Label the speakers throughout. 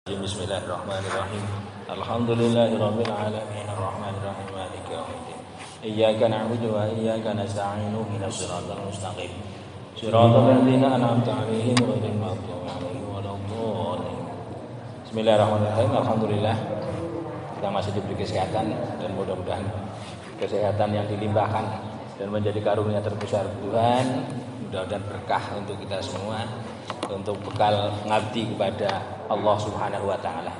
Speaker 1: Bismillahirrahmanirrahim. Alhamdulillahirabbil alamin arrahmanir rahim maliki yaumiddin. Iyyaka na'budu wa iyyaka nasta'in ihdinas siratal mustaqim. Siratal ladzina an'amta 'alaihim ghairil maghdubi 'alaihim waladdallin. Bismillahirrahmanirrahim. Alhamdulillah kita masih diberi kesehatan dan mudah-mudahan kesehatan yang dilimpahkan dan menjadi karunia terbesar Tuhan, mudah-mudahan berkah untuk kita semua, untuk bekal ngabdi kepada Allah Subhanahu wa taala.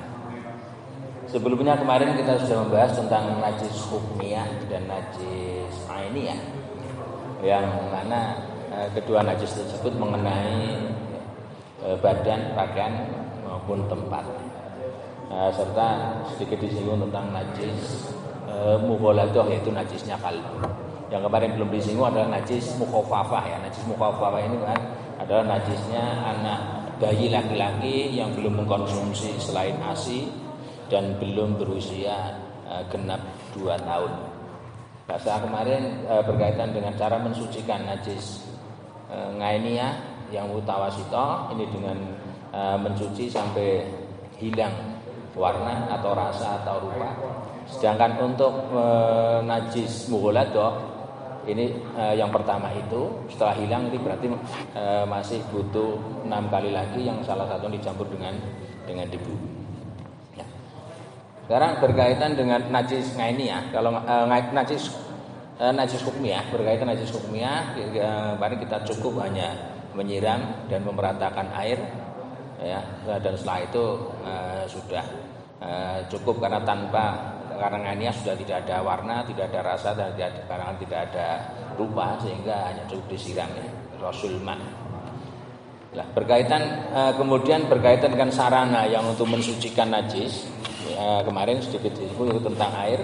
Speaker 1: Sebelumnya kemarin kita sudah membahas tentang najis hukmiyah dan najis ainiyah, yang mana kedua najis tersebut mengenai badan, pakaian maupun tempat. Serta sedikit disinggung tentang najis mughaladah, yaitu najisnya kalbu. Yang kemarin belum disinggung adalah najis mukhafafah ya. Najis mukhafafah ini kan adalah najisnya anak bayi laki-laki yang belum mengkonsumsi selain ASI dan belum berusia genap 2 tahun. Bahasa kemarin berkaitan dengan cara mensucikan najis ngainiyah yang mutawasito ini dengan mencuci sampai hilang warna atau rasa atau rupa. Sedangkan untuk najis mughaladah ini yang pertama itu setelah hilang ini berarti masih butuh 6 kali lagi, yang salah satu dicampur dengan debu. Ya. Sekarang berkaitan dengan najis ngainiyah. Kalau najis hukmiyah, berkaitan najis hukmiyah, mari kita cukup hanya menyiram dan memeratakan air, ya. Dan setelah itu sudah cukup, karena ngainiyah sudah tidak ada warna, tidak ada rasa, dan tidak ada rupa, sehingga hanya cukup disiram ya, rasul man. Nah, kemudian berkaitan dengan sarana yang untuk mensucikan najis, kemarin sedikit disebut tentang air.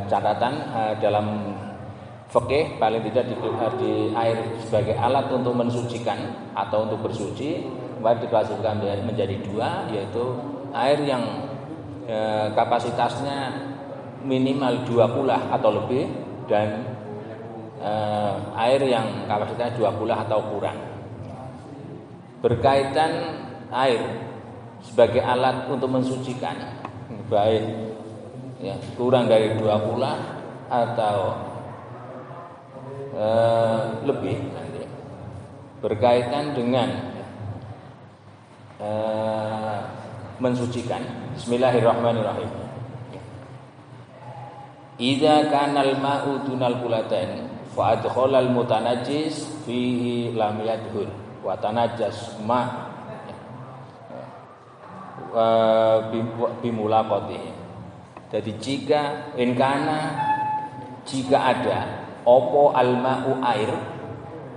Speaker 1: Catatan dalam fikih paling tidak di air sebagai alat untuk mensucikan atau untuk bersuci, mari diklasifikasikan menjadi 2, yaitu air yang kapasitasnya minimal 2 kulah atau lebih, dan air yang kapasitasnya 2 kulah atau kurang. Berkaitan air sebagai alat untuk mensucikan, baik ya, kurang dari 2 kulah atau lebih. Berkaitan dengan mensucikan, bismillahirrahmanirrahim. Idza kana al-ma'u dunal qulatain fa adkhala al-mutanajjis fihi lam yadhur wa tanajjas ma bimulaqatihi. Jadi jika ada opo al-ma'u air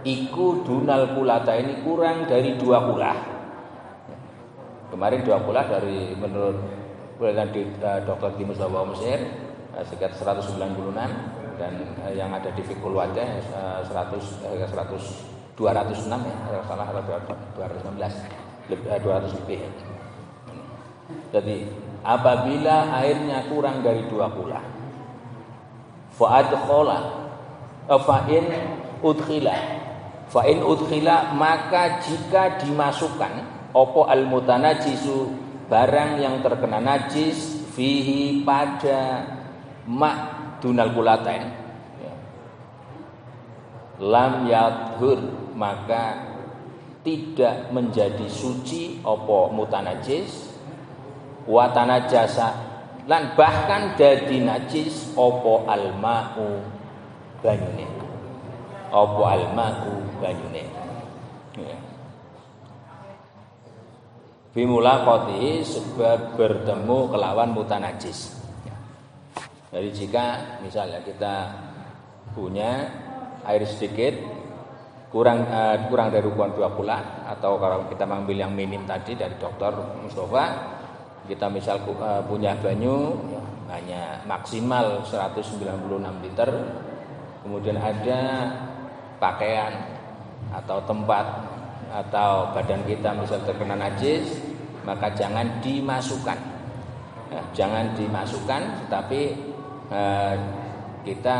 Speaker 1: iku dunal qulatain, kurang dari 2 kulah. Kemarin 2 kulah dari menurut penelitian Dr. di Mustafa Mesir sekitar 196, dan yang ada di Fiqhul Wadah 206 ya, salah, 216 200 lebih. Jadi apabila airnya kurang dari 2 kulah, fa'in udkhila, maka jika dimasukkan opo al-mutanajisu, barang yang terkena najis, fihi, pada dunal kulatain, ya, lam yadhur, maka tidak menjadi suci opo mutanajis, wa tanajasa, lan bahkan dadi najis opo al-ma'u, banyune, ya. Bimulaqati, sebab bertemu kelawan mutanajis. Jadi jika misalnya kita punya air sedikit kurang dari 2 kulah, atau kalau kita mengambil yang minim tadi dari Dr. Mustafa, kita misal punya banyu ya, hanya maksimal 196 liter, kemudian ada pakaian atau tempat atau badan kita misal terkena najis, maka jangan dimasukkan. Nah, jangan dimasukkan, tetapi kita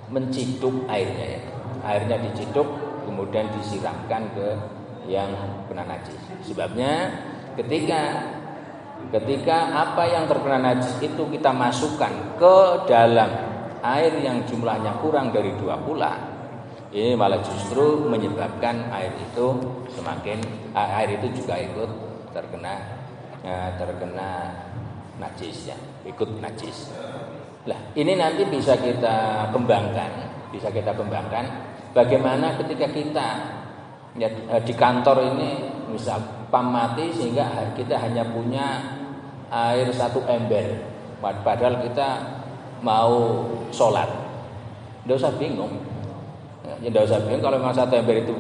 Speaker 1: menciduk airnya ya. Airnya diciduk kemudian disiramkan ke yang kena najis. Sebabnya Ketika apa yang terkena najis itu kita masukkan ke dalam air yang jumlahnya kurang dari 2 kula, ini malah justru menyebabkan air itu juga ikut terkena najis ya, ikut najis. Lah, ini nanti bisa kita kembangkan bagaimana ketika kita ya, di kantor ini misal PAM mati sehingga kita hanya punya air 1 ember, padahal kita mau sholat. Tidak usah bingung. Tidak usah bingung kalau memang 1 ember itu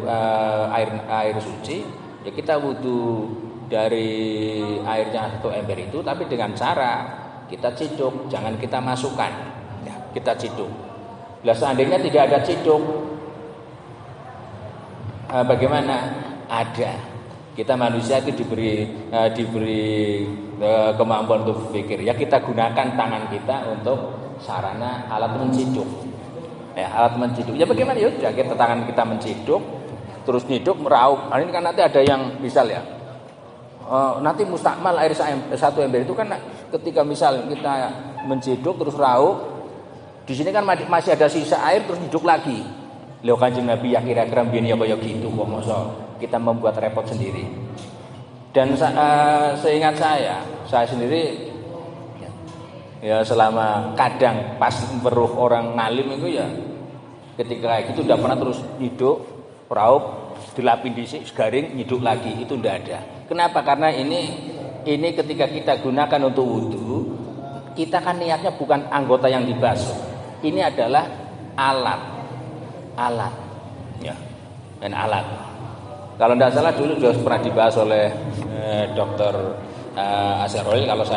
Speaker 1: air suci, ya kita wudhu dari airnya 1 ember itu, tapi dengan cara kita ciduk, jangan kita masukkan. Ya, kita ciduk. Lah seandainya tidak ada ciduk, bagaimana? Ada. Kita manusia itu diberi kemampuan untuk berpikir. Ya kita gunakan tangan kita untuk sarana alat menciduk. Ya, alat menciduk. Ya bagaimana? Ya udah kita tangan kita menciduk, terus nyiduk meraup. Ini kan nanti ada yang misal ya. Nanti mustakmal air 1 ember itu kan ketika misal kita menciduk terus raup, di sini kan masih ada sisa air terus nyiduk lagi. Lho Kanjeng Nabi ya kira-kira mbiyen ya kaya gitu kok masa kita membuat repot sendiri. Dan seingat saya sendiri ya selama kadang pas weruh orang ngalim itu ya ketika gitu udah pernah terus nyiduk raup dilapin dhisik garing nyiduk lagi, itu ndak ada. Kenapa? Karena ini ketika kita gunakan untuk wudu, kita kan niatnya bukan anggota yang dibasuh. Ini adalah alat ya, dan alat. Kalau tidak salah dulu sudah pernah dibahas oleh Dr. Asyarul kalau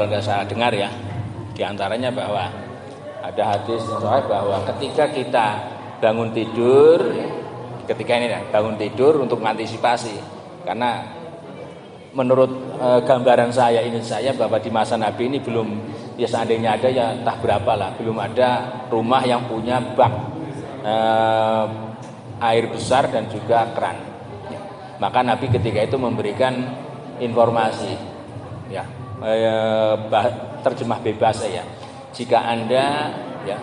Speaker 1: tidak salah dengar ya, diantaranya bahwa ada hadis yang sahih bahwa ketika kita bangun tidur untuk mengantisipasi, karena menurut gambaran saya bahwa di masa Nabi ini belum, ya seandainya ada ya entah berapa lah, belum ada rumah yang punya bak air besar dan juga keran. Maka Nabi ketika itu memberikan informasi ya, terjemah bebas ya. Jika Anda ya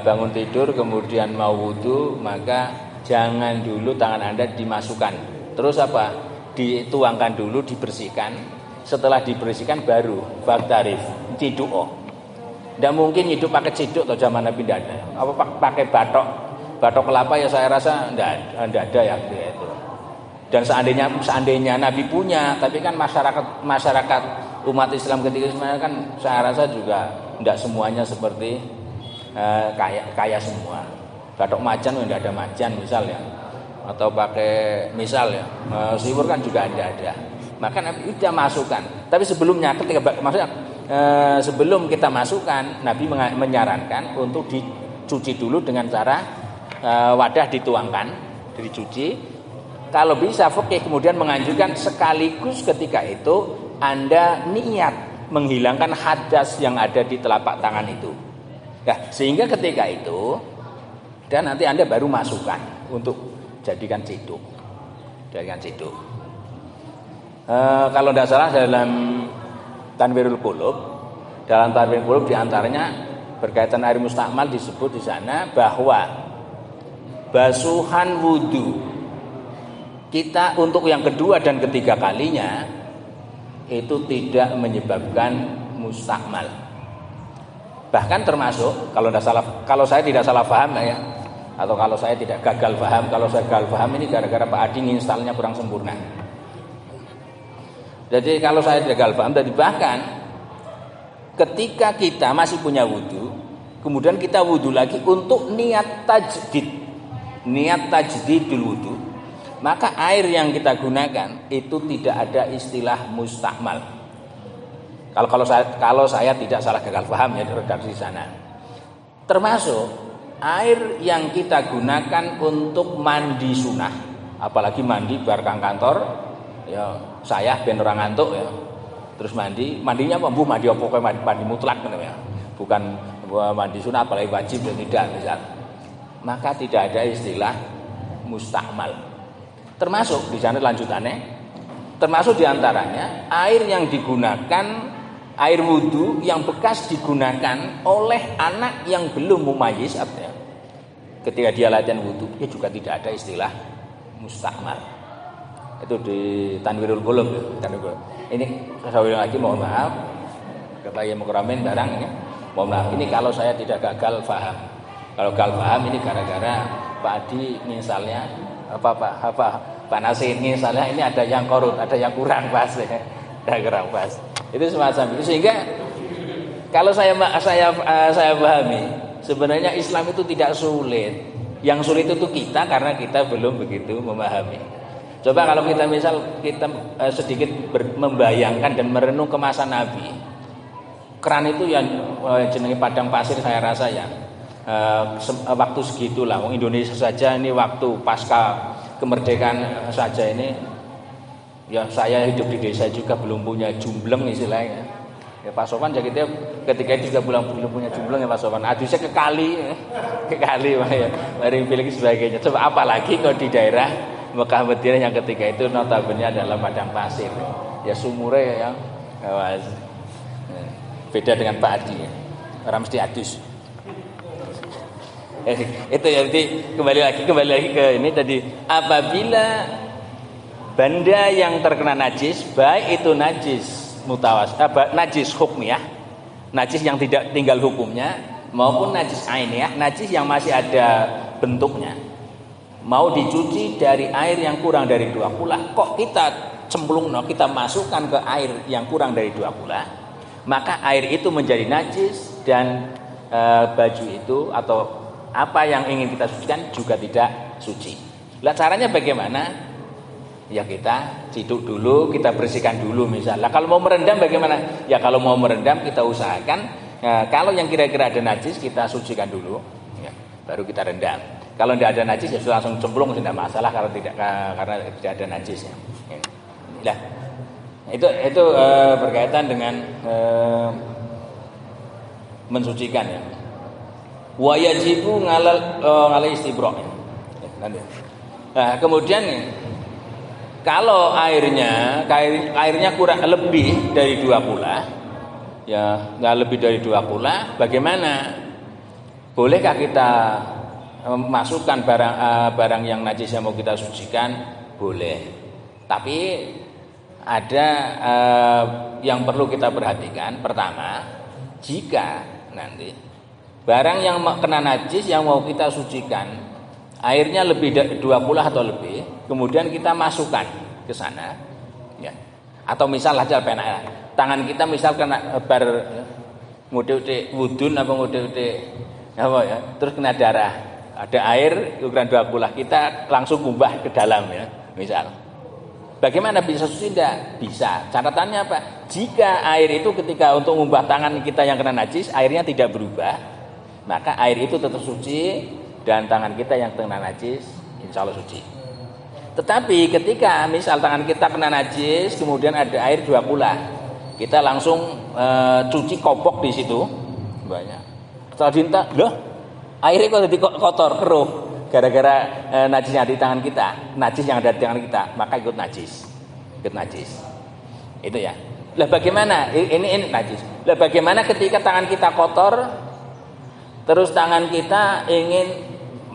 Speaker 1: bangun tidur kemudian mau wudu, maka jangan dulu tangan Anda dimasukkan. Terus apa? Dituangkan dulu, dibersihkan. Setelah dibersihkan baru baktarif ciduk. Tidak mungkin hidup pakai ciduk atau zaman Nabi tidak ada. Apa pakai batok kelapa ya saya rasa tidak ada ya itu. Dan seandainya Nabi punya, tapi kan masyarakat umat Islam ketika itu kan saya rasa juga tidak semuanya seperti kaya semua. Batok macan tidak ada macan misalnya, atau pakai misal ya siwur kan juga ada. Maka Nabi sudah masukkan. Tapi sebelumnya sebelum kita masukkan, Nabi menyarankan untuk dicuci dulu dengan cara wadah dituangkan, dicuci. Kalau bisa fikih kemudian menganjurkan sekaligus ketika itu Anda niat menghilangkan hadas yang ada di telapak tangan itu. Nah, sehingga ketika itu dan nanti Anda baru masukkan untuk jadikan ciduk. Kalau tidak salah dalam Tanwirul Qulub diantaranya berkaitan air mustakmal disebut di sana bahwa basuhan wudu kita untuk yang kedua dan ketiga kalinya itu tidak menyebabkan mustakmal. Bahkan termasuk kalau saya tidak salah paham ya, atau kalau saya tidak gagal paham, kalau saya gagal paham ini gara-gara Pak Adi nginstalnya kurang sempurna. Jadi kalau saya tidak gagal paham, jadi bahkan ketika kita masih punya wudu, kemudian kita wudu lagi untuk niat tajdidul wudu, maka air yang kita gunakan itu tidak ada istilah mustakmal. Kalau saya tidak salah gagal paham ya dari sana. Termasuk air yang kita gunakan untuk mandi sunnah, apalagi mandi bar kang kantor, ya saya ben ora ngantuk ya. Terus mandinya apa? Mandi apa kok mandi mutlak ya. Bukan mandi sunnah apalagi wajib ya tidak misal. Maka tidak ada istilah mustakmal. Termasuk di sana lanjutannya Termasuk diantaranya air yang digunakan, air wudhu yang bekas digunakan oleh anak yang belum mumayyiz, artinya ketika dia latihan wudhu, dia juga tidak ada istilah mustakmal. Itu di Tanwirul Qulub. Ini saya ulang lagi, mohon maaf kepada yang mukramin barang ini. Mohon maaf, ini kalau saya tidak gagal paham. Kalau gagal paham ini gara-gara Pak Adi misalnya Pak Nasir misalnya ini ada yang korut, ada yang kurang pas ya. Ada kurang pas. Itu semacam itu, sehingga kalau saya pahami sebenarnya Islam itu tidak sulit. Yang sulit itu kita karena kita belum begitu memahami. Coba kalau kita sedikit membayangkan dan merenung ke masa Nabi. Keran itu yang jenenge padang pasir, saya rasa ya. Waktu segitulah, wong Indonesia saja ini waktu pasca kemerdekaan saja ini, ya saya hidup di desa juga belum punya jumbleng istilahnya. Ya Pak Sofan jadi ketika itu juga belum punya jumbleng ya Pak Sofan. Adusnya ke kali ya. Mari pilih sebagainya. Coba apalagi kalau di daerah Mekah Madinah yang ketika itu notabene adalah padang pasir. Ya sumure ya. Beda dengan Pak Adi. Orang mesti adus. Itu ya, nanti kembali lagi ke ini tadi, apabila benda yang terkena najis, baik itu najis najis hukmiyah, najis yang tidak tinggal hukumnya, maupun najis ainiyah, najis yang masih ada bentuknya, mau dicuci dari air yang kurang dari 2 kula, kok kita cemplungno, kita masukkan ke air yang kurang dari 2 kula, maka air itu menjadi najis dan baju itu atau apa yang ingin kita sucikan juga tidak suci. Lah caranya bagaimana? Ya kita ciduk dulu, kita bersihkan dulu misalnya. Kalau mau merendam bagaimana? Ya kalau mau merendam kita usahakan kalau yang kira-kira ada najis kita sucikan dulu, ya, baru kita rendam. Kalau tidak ada najis ya sudah langsung cemplung, tidak masalah kalau karena tidak ada najisnya. Ya. Nah, itu berkaitan dengan mensucikan ya. Wa yajibu ngalal istibra'. Nah, kemudian kalau airnya kurang lebih dari 2 kula, ya nggak lebih dari 2 kula, bagaimana? Bolehkah kita masukkan barang yang najis yang mau kita sucikan? Boleh. Tapi ada yang perlu kita perhatikan. Pertama, jika nanti barang yang kena najis yang mau kita sucikan airnya lebih dari 2 kula atau lebih, kemudian kita masukkan ke sana, ya. Atau misal aja penak, tangan kita misal kena bar ngudhe wudun apa ngudhe apa ya, terus kena darah, ada air ukuran 2 kula, kita langsung ngumbah ke dalam ya, misal. Bagaimana bisa suci? Tidak bisa. Catatannya apa? Jika air itu ketika untuk ngumbah tangan kita yang kena najis, airnya tidak berubah, maka air itu tetap suci dan tangan kita yang kena najis insya Allah suci. Tetapi ketika misal tangan kita kena najis kemudian ada air 2 kula, kita langsung cuci kopok di situ banyak. Setelah dinta, loh airnya kok jadi kotor, keruh gara-gara najisnya di tangan kita, najis yang ada di tangan kita, maka ikut najis. Itu ya. Lah bagaimana? Ini najis. Lah bagaimana ketika tangan kita kotor, terus tangan kita ingin,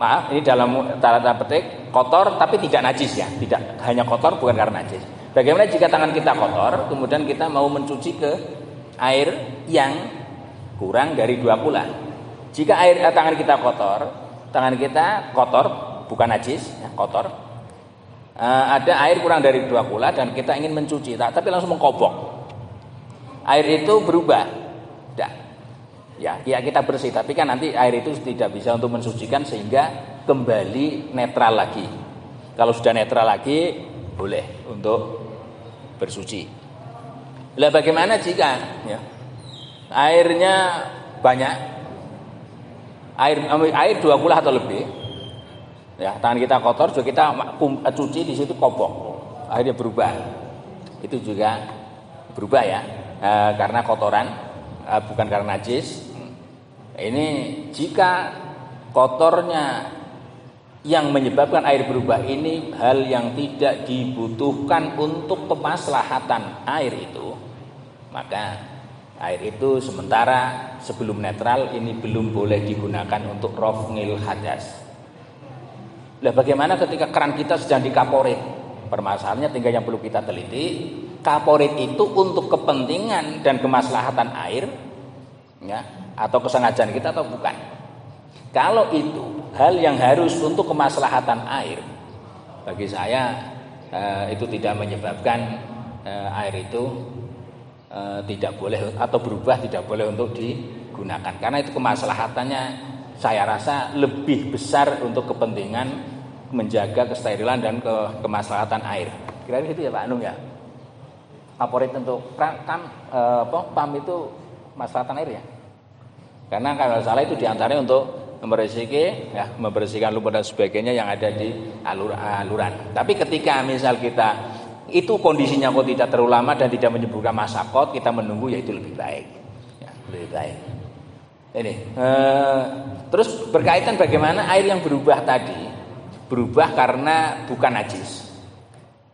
Speaker 1: maaf ini dalam tanda petik kotor tapi tidak najis ya, tidak hanya kotor bukan karena najis. Bagaimana jika tangan kita kotor kemudian kita mau mencuci ke air yang kurang dari 2 kula? Jika tangan kita kotor bukan najis ya, kotor, ada air kurang dari 2 kula dan kita ingin mencuci tapi langsung mengkobok, air itu berubah? Tidak. Ya kita bersih, tapi kan nanti air itu tidak bisa untuk mensucikan sehingga kembali netral lagi. Kalau sudah netral lagi boleh untuk bersuci. Lah bagaimana jika ya, airnya banyak, air 2 kula atau lebih, ya tangan kita kotor, juga kita cuci di situ kopok, airnya berubah, itu juga berubah ya, karena kotoran, bukan karena najis. Ini jika kotornya
Speaker 2: yang menyebabkan air berubah ini hal yang tidak dibutuhkan untuk kemaslahatan air itu, maka air itu sementara sebelum netral ini belum boleh digunakan untuk raf'il hadas. Lah bagaimana ketika keran kita sedang dikaporit? Permasalahannya tinggal yang perlu kita teliti, kaporit itu untuk kepentingan dan kemaslahatan air ya, atau kesengajaan kita atau bukan. Kalau itu hal yang harus untuk kemaslahatan air, bagi saya itu tidak menyebabkan air itu tidak boleh atau berubah tidak boleh untuk digunakan. Karena itu kemaslahatannya saya rasa lebih besar untuk kepentingan menjaga kesterilan dan kemaslahatan air. Kira-kira gitu ya Pak Anung ya. Kaporit untuk pam itu maslahatan air ya. Karena kalau salah itu diantaranya untuk membersihkan lumpur dan sebagainya yang ada di aluran. Tapi ketika misal kita itu kondisinya kok tidak terlalu lama dan tidak menyebabkan masakot, kita menunggu ya itu lebih baik. Ya, lebih baik. Ini terus berkaitan bagaimana air yang berubah tadi, berubah karena bukan najis.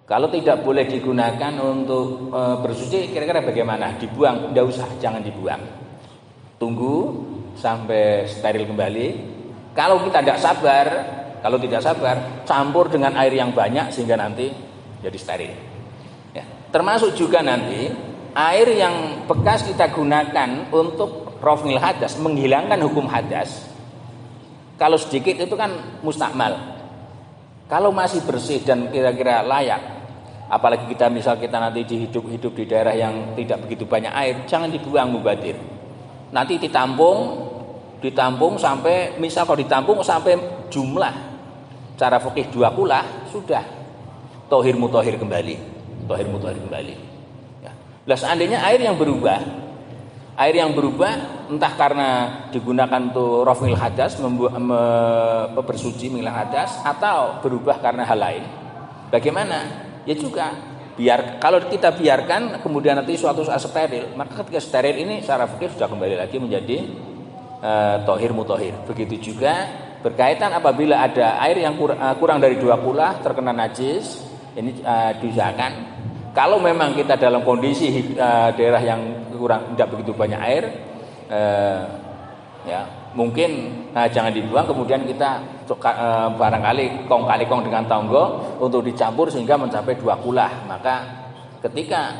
Speaker 2: Kalau tidak boleh digunakan untuk bersuci, kira-kira bagaimana? Dibuang? Tidak usah, jangan dibuang. Tunggu sampai steril kembali. Kalau kita tidak sabar, campur dengan air yang banyak sehingga nanti jadi steril. Ya. Termasuk juga nanti air yang bekas kita gunakan untuk raf'il hadas, menghilangkan hukum hadas. Kalau sedikit itu kan mustakmal. Kalau masih bersih dan kira-kira layak, apalagi kita nanti hidup di daerah yang tidak begitu banyak air, jangan dibuang mubadir. Nanti ditampung sampai misal kalau ditampung sampai jumlah cara fikih 2 kulah sudah tohir mutohir kembali. Ya. Lah seandainya air yang berubah entah karena digunakan untuk raf'il hadas bersuci menghilangkan hadas atau berubah karena hal lain, bagaimana? Ya juga kalau kita biarkan kemudian nanti suatu saat steril, maka ketika steril ini secara fikih sudah kembali lagi menjadi tohir mutohir. Begitu juga berkaitan apabila ada air yang kurang dari 2 kulah terkena najis, ini diusahakan kalau memang kita dalam kondisi daerah yang tidak begitu banyak air, ya mungkin jangan dibuang, kemudian kita barangkali kong kali kong dengan tonggo untuk dicampur sehingga mencapai 2 kulah. Maka ketika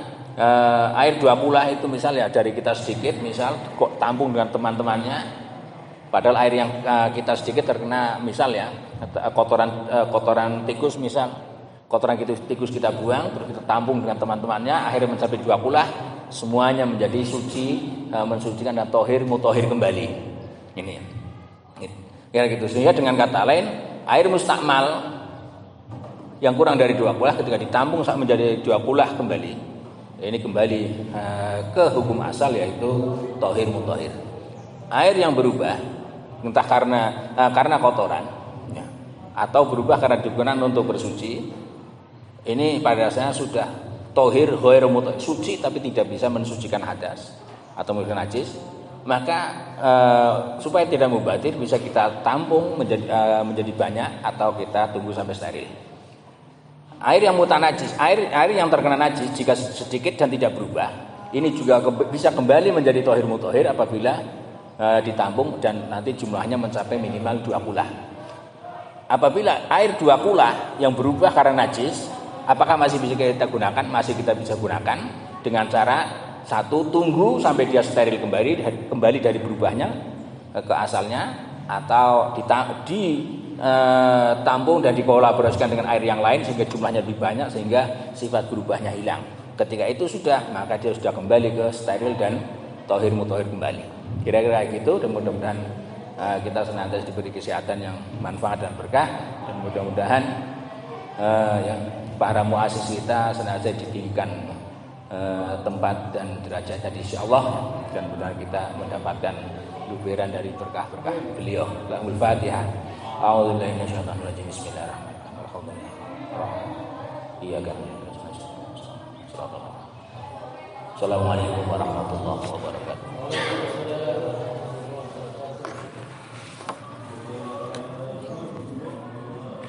Speaker 2: air 2 kulah itu misalnya dari kita sedikit, misal kok tampung dengan teman-temannya, padahal air yang kita sedikit terkena misal ya kotoran tikus, misal kotoran tikus kita buang terus kita tampung dengan teman-temannya, akhirnya mencapai 2 kulah, semuanya menjadi suci, mensucikan dan tohir mutohir kembali. Ini ya gitu. Sehingga dengan kata lain, air mustakmal yang kurang dari 2 kulah ketika ditampung saat menjadi 2 kulah kembali, ini kembali ke hukum asal yaitu tohir mutohir. Air yang berubah entah karena kotoran ya, atau berubah karena digunakan untuk bersuci, ini pada dasarnya sudah tohir ghair mutohir, suci tapi tidak bisa mensucikan hadas atau mensucikan najis. Maka supaya tidak mubadir bisa kita tampung menjadi banyak atau kita tunggu sampai steril. Air yang mutanajis, air yang terkena najis jika sedikit dan tidak berubah, ini juga bisa kembali menjadi tohir mutohir apabila ditampung dan nanti jumlahnya mencapai minimal 2 kulah. Apabila air 2 kulah yang berubah karena najis, apakah masih bisa kita gunakan? Masih kita bisa gunakan dengan cara satu, tunggu sampai dia steril kembali dari berubahnya ke asalnya, atau ditampung dan dikolaborasikan dengan air yang lain sehingga jumlahnya lebih banyak sehingga sifat berubahnya hilang. Ketika itu sudah, maka dia sudah kembali ke steril dan tohir mutohir kembali. Kira-kira gitu. Dan mudah-mudahan kita senantiasa diberi kesehatan yang manfaat dan berkah, dan mudah-mudahan yang para muassis kita senantiasa ditinggikan tempat dan derajatnya insyaallah, dan mudah kita mendapatkan luberan dari berkah-berkah beliau. Lahul Fatihah. A'udzubillahi minasyaitonir rajim. Bismillahirrahmanirrahim. Assalamualaikum warahmatullahi wabarakatuh.